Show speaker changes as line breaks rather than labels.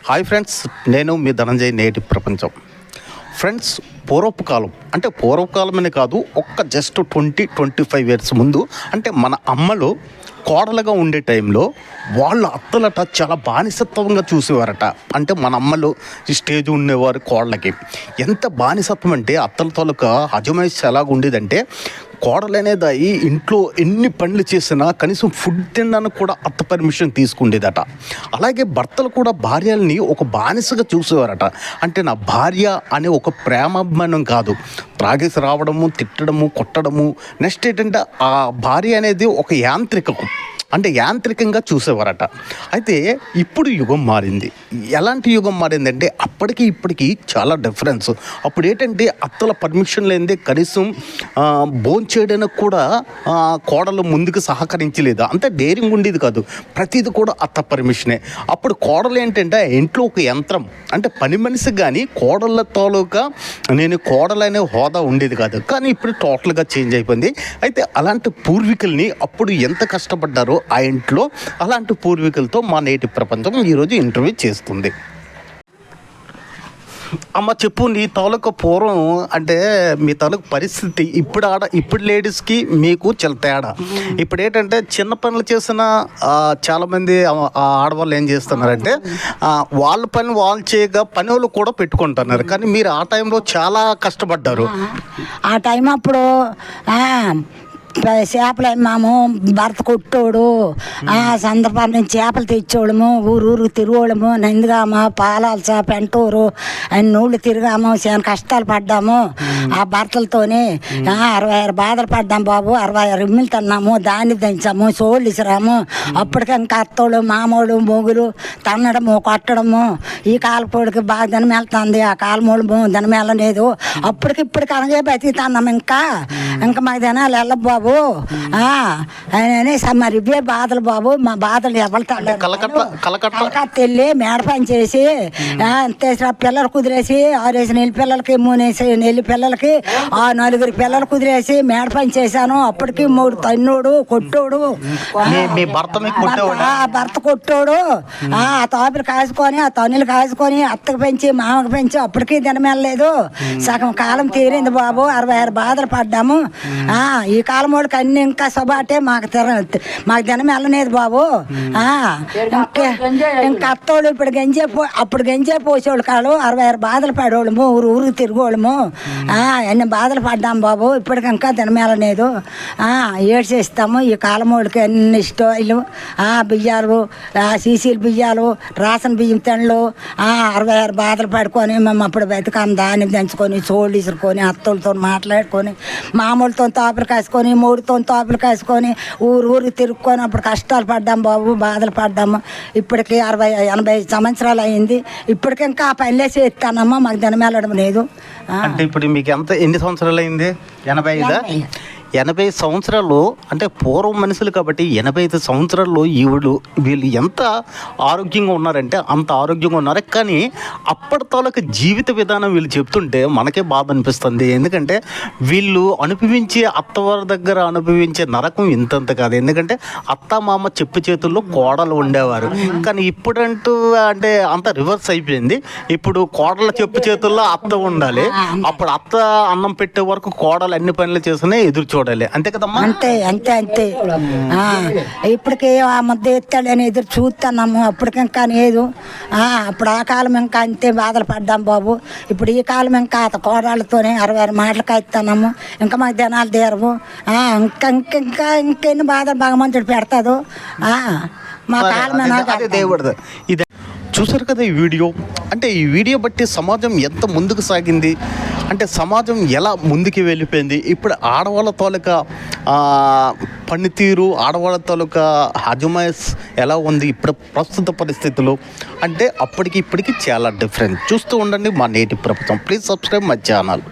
Hi friends, నేను మీ ధనంజయ్. నేటి ప్రపంచం. ఫ్రెండ్స్, పూర్వకాలం అనే కాదు, జస్ట్ 20-25 ఇయర్స్ ముందు అంటే మన అమ్మలు కోడలుగా ఉండే టైంలో వాళ్ళ అత్తలట చాలా బానిసత్వంగా చూసేవారట. అంటే మన అమ్మలు ఈ స్టేజ్ ఉండేవారు కోడలకి. ఎంత బానిసత్వం అంటే అత్తల తాలూకా అజమాయిషి ఎలాగ ఉండేదంటే, కోడలు అనేది ఇంట్లో ఎన్ని పనులు చేసినా కనీసం ఫుడ్ తినడానికి కూడా అత్త పర్మిషన్ తీసుకుండేదట. అలాగే భర్తలు కూడా భార్యల్ని ఒక బానిసగా చూసేవారట. అంటే నా భార్య అనే ఒక ప్రేమాభిమానం కాదు, త్రాగేసి రావడము, తిట్టడము, కొట్టడము. నెక్స్ట్ ఏంటంటే ఆ భార్య అనేది ఒక యాంత్రికంగా చూసేవారట. అయితే ఇప్పుడు యుగం మారింది. ఎలాంటి యుగం మారిందంటే అప్పటికి ఇప్పటికి చాలా డిఫరెన్స్. అప్పుడు ఏంటంటే అత్తల పర్మిషన్ లేనిదే కనీసం భోంచేయడానికి కూడా కోడలు ముందుకు సహకరించలేదు. అంత డేరింగ్ ఉండేది కాదు, ప్రతిది కూడా అత్త పర్మిషనే. అప్పుడు కోడలు ఏంటంటే ఇంట్లో ఒక యంత్రం, అంటే పని మనిషి. కానీ కోడళ్ళ తాలూకా నేను కోడలనే హోదా ఉండేది కాదు. కానీ ఇప్పుడు టోటల్గా చేంజ్ అయిపోయింది. అయితే అలాంటి పూర్వీకుల్ని అప్పుడు ఎంత కష్టపడ్డారో ఆ ఇంట్లో, అలాంటి పూర్వీకులతో మా నేటి ప్రపంచం ఈరోజు ఇంటర్వ్యూ చేస్తుంది. అమ్మ చెప్పు, నీ తాలూకా పూర్వం అంటే మీ తాలూకు పరిస్థితి ఇప్పుడు లేడీస్కి మీకు చాలా తేడా. ఇప్పుడు ఏంటంటే చిన్న పనులు చేసిన చాలామంది ఆడవాళ్ళు ఏం చేస్తున్నారంటే వాళ్ళ పని వాళ్ళు చేయగా పని వాళ్ళు కూడా పెట్టుకుంటున్నారు. కానీ మీరు ఆ టైంలో చాలా కష్టపడ్డారు.
ఆ టైం అప్పుడు చేపలు అమ్మాము, భర్త కొట్టోడు, ఆ సందర్భాల నుంచి చేపలు తెచ్చోడము, ఊరు తిరిగోడము, నందిగామ, పాలాల్స, పెంటూరు అన్ని ఊళ్ళు తిరిగాము. చాలా కష్టాలు పడ్డాము ఆ భర్తలతోని. 66 బాధలు పడ్డాం బాబు. 66 ఇమ్మిలు తిన్నాము, దాన్ని దంచాము, సోళ్ళు ఇసిరాము. అప్పటికి ఇంకా అత్తోళ్ళు, మామూలు, మొగులు తన్నడము, కొట్టడము. ఈ కాలపోడికి బాగా ధనం వెళ్తుంది, ఆ కాలమూడు ధనం వెళ్ళలేదు. అప్పటికిప్పటికి అనగే బతికితున్నాము. ఇంకా మాకు ధనాలు వెళ్ళ బాబు మరి ఇవే బాధలు బాబు. మా బాధలు ఎవరు కలకత్తా వెళ్ళి మేడ పని చేసి పిల్లలు కుదిరేసి 6 నెలల పిల్లలకి 3 నెలల పిల్లలకి 4 పిల్లలు కుదిరేసి మేడ పని చేశాను. అప్పటికి 3 తన్నోడు, కొట్టోడు, భర్త కొట్టోడు. ఆ తాపులు కాసుకొని, ఆ తన్నులు కాసుకొని అత్తకు పెంచి, మామకు పెంచి అప్పటికీ దినమెళ్ళలేదు. సగం కాలం తీరింది బాబు. 66 బాధలు పడ్డాము. ఈ కాలం వాడికి అన్ని ఇంకా సబాటే మాకు దినం వెళ్ళలేదు బాబు. ఇంకా అత్తోళ్ళు అప్పుడు గంజే పోసేవాళ్ళు కాదు. 66 బాధలు పడేవాళ్ళము, ఊరు తిరిగోళ్ళము. అన్ని బాధలు పడ్డాము బాబు. ఇప్పటికి ఇంకా దినం వెళ్ళలేదు. ఏడు చేస్తాము. ఈ కాలం వాళ్ళకి అన్ని స్టోయిలు, బియ్యాలు, సీసీలు బియ్యాలు, రాసిన బియ్యం తిండ్లు, 66 బాధలు పడుకొని మేము అప్పుడు బతికాము. దాన్ని దంచుకొని, చోళ్ళు ఇసురుకొని, అత్తోళ్ళతో మాట్లాడుకొని, మామూలుతో తాపులు కాసుకొని, మూడుతో తాపులు కాసుకొని, ఊరు తిరుక్కొని అప్పుడు కష్టాలు పడ్డాము బాబు, బాధలు పడ్డాము. ఇప్పటికి 60-80 సంవత్సరాలు అయింది. ఇప్పటికి ఇంకా ఆ పనిలే చేస్తానమ్మా. మాకు దినం వెళ్ళడం లేదు.
అంటే ఇప్పుడు మీకు ఎన్ని సంవత్సరాలు అయింది? 85. 80 సంవత్సరాలు అంటే పూర్వం మనుషులు కాబట్టి 85 సంవత్సరాల్లో వీళ్ళు ఎంత ఆరోగ్యంగా ఉన్నారంటే అంత ఆరోగ్యంగా ఉన్నారు. కానీ అప్పటి తాలూకు జీవిత విధానం వీళ్ళు చెప్తుంటే మనకే బాధ అనిపిస్తుంది. ఎందుకంటే వీళ్ళు అత్తవారి దగ్గర అనుభవించే నరకం ఇంతంత కాదు. ఎందుకంటే అత్త మామ చెప్పు చేతుల్లో కోడలు ఉండేవారు. కానీ ఇప్పుడంటూ అంటే అంత రివర్స్ అయిపోయింది. ఇప్పుడు కోడల చెప్పు చేతుల్లో అత్త ఉండాలి. అప్పుడు అత్త అన్నం పెట్టే వరకు కోడలు అన్ని పనులు చేసినా ఎదురు చూడాలి. అంతే కదమ్మా?
అంతే. ఇప్పటికి ఆ ముద్ద ఎత్తాడని ఎదురు చూస్తున్నాము. అప్పటికి ఇంకా లేదు. అప్పుడు ఆ కాలం ఇంకా అంతే బాధలు పడ్డాం బాబు. ఇప్పుడు ఈ కాలం ఇంకా కోడళ్ళతోనే 66 మాటలు కాయిస్తున్నాము. ఇంకా మాకు దినాలు తీరవు. ఇంకెన్ని బాధలు భగవంతుడు పెడతాడు. మా కాలం
దేవుడు. ఇది చూసారు కదా ఈ వీడియో. అంటే ఈ వీడియో బట్టి సమాజం ఎంత ముందుకు సాగింది, అంటే సమాజం ఎలా ముందుకు వెళ్ళిపోయింది. ఇప్పుడు ఆడవాళ్ళ తాలూకా పనితీరు, ఆడవాళ్ళ తాలూకా అజమాయిష్ ఎలా ఉంది ఇప్పుడు ప్రస్తుత పరిస్థితుల్లో అంటే అప్పటికి ఇప్పటికి చాలా డిఫరెంట్. చూస్తూ ఉండండి మా నేటి ప్రపంచం. Please subscribe my channel.